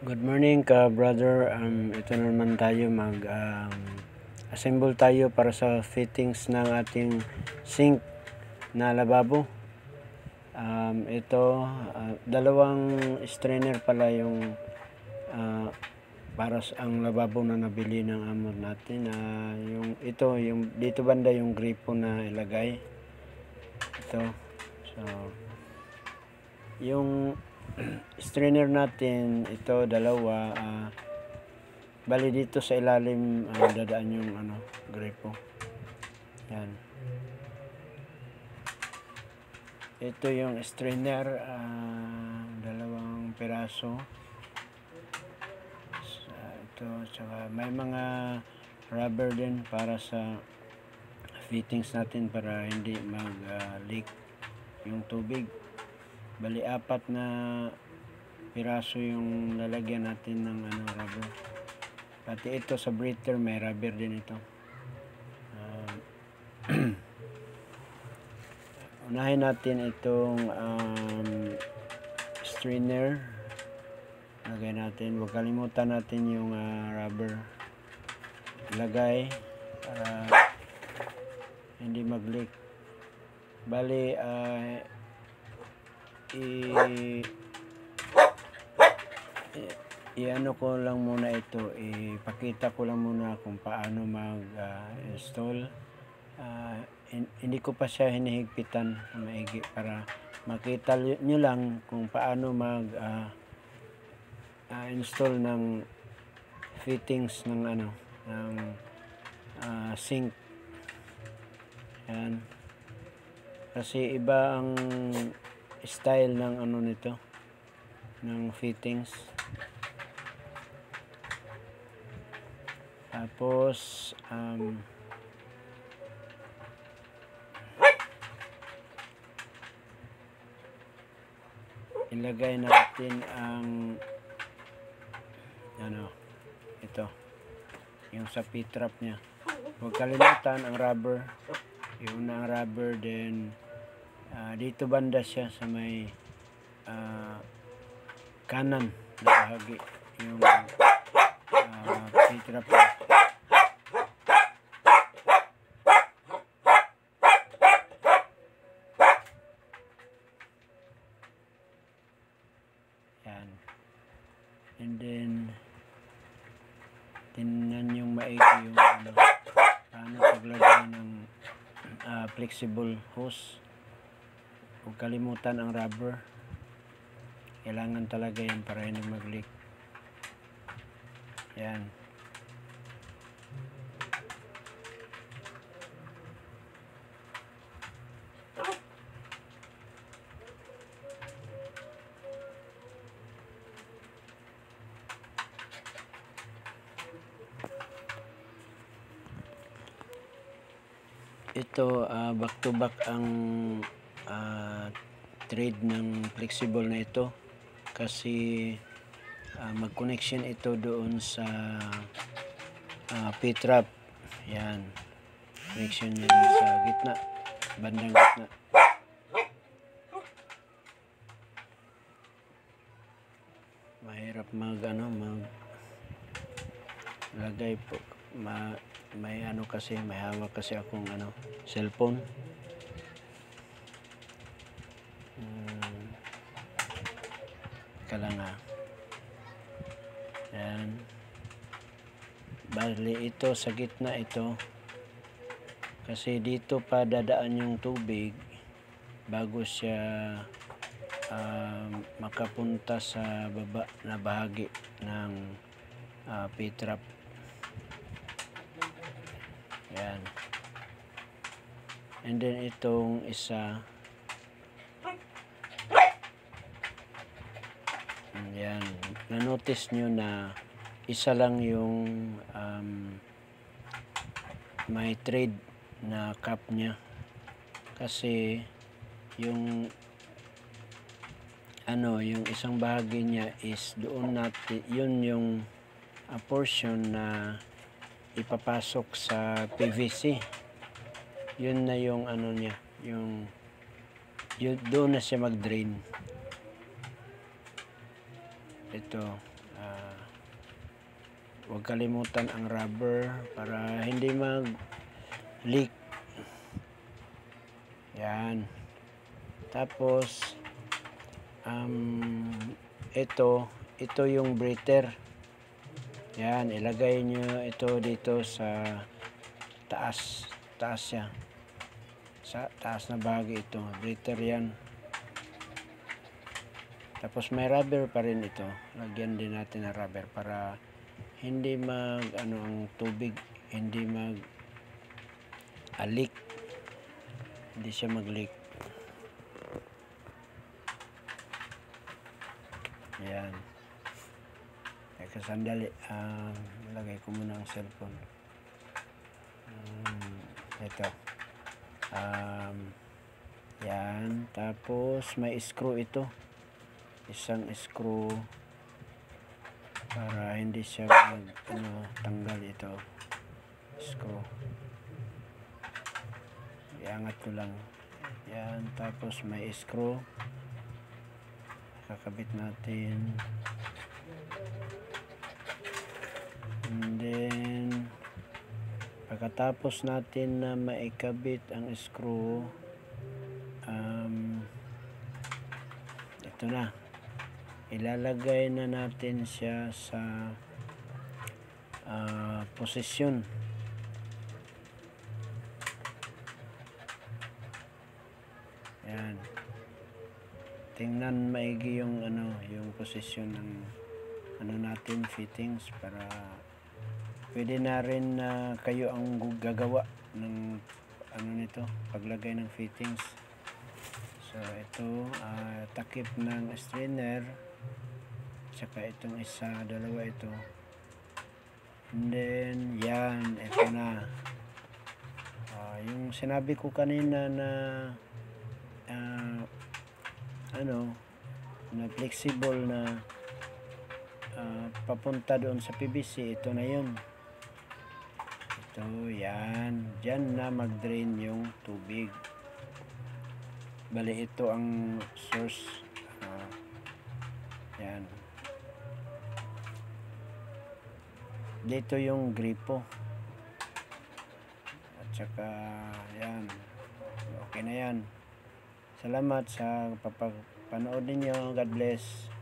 Good morning ka brother. Ito na naman tayo assemble tayo para sa fittings ng ating sink na lababo. Ito dalawang strainer pala yung para sa ang lababo na nabili ng amo natin. Yung dito banda yung gripo na ilagay. Ito. So yung strainer natin ito dalawa, bali dito sa ilalim dadaan yung gripo. Yan, ito yung strainer, dalawang piraso. Ito, tsaka may mga rubber din para sa fittings natin para hindi mag leak yung tubig. Bali 4 na piraso yung lalagyan natin ng rubber. Pati ito sa breather may rubber din ito. Unahin natin itong strainer. Lagay natin, huwag kalimutan natin yung rubber lagay para hindi mag-leak. Bali i-ano ko lang muna ito, ipakita ko lang muna kung paano mag-install. Hindi ko pa siya hinihigpitan maigi para makita nyo lang kung paano install ng fittings ng sink. Yan, kasi iba ang style ng nito, ng fittings. Tapos ilagay natin ang ito yung sa P-trap nya. Huwag kalimutan ang rubber, yung unang rubber. Then dito banda siya sa may kanan na bahagi yung P-trap. Yan, and then tingnan yung maigi yung paano paglagay ng flexible hose. Huwag kalimutan ang rubber, kailangan talaga yan para hindi mag-leak. Yan, ito back to back ang thread ng flexible na ito kasi mag-connection ito doon sa P-trap. Yan, connection niya sa gitna, bandang gitna. Mahirap lagay po. May kasi may hawak kasi akong cellphone. Yan, bali ito sa gitna ito kasi dito pa dadaan yung tubig bago siya makapunta sa baba na bahagi ng P-trap. Yan, and then itong isa, yan, na-notice nyo na isa lang yung may thread na cap nya kasi yung yung isang bahagi niya is doon natin, yun yung portion na ipapasok sa PVC. Yun na yung niya, yung doon na siya mag-drain. Ito Huwag kalimutan ang rubber para hindi mag leak. Yan. Tapos ito yung breather. Yan, ilagay nyo ito dito sa taas siya, sa taas na bahagi. Ito breather yan. Tapos may rubber pa rin ito, lagyan din natin ng rubber para hindi ang tubig hindi leak, hindi siya mag-leak. Ayan. Teka sandali, lagay ko muna ang cellphone. Ito. Yan. Tapos may screw ito. Isang screw para hindi siya tanggal ito. Screw. Iangat ko lang. Yan. Tapos may screw. Kakabit natin. And then pagkatapos natin na maikabit ang screw, ito na, ilalagay na natin siya sa posisyon. Yan, tingnan maigi yung yung posisyon ng natin fittings, para pwede na rin kayo ang gagawa ng nito, paglagay ng fittings. So ito, takip ng strainer, saka itong isa, dalawa ito, and then yan, ito na. Yung sinabi ko kanina na na flexible na papunta doon sa PVC, ito na yun. Ito, yan, dyan na mag-drain yung tubig. Bali ito ang source. Yan, dito yung gripo, at saka yan, okay na yan. Salamat sa panood ninyo. God bless.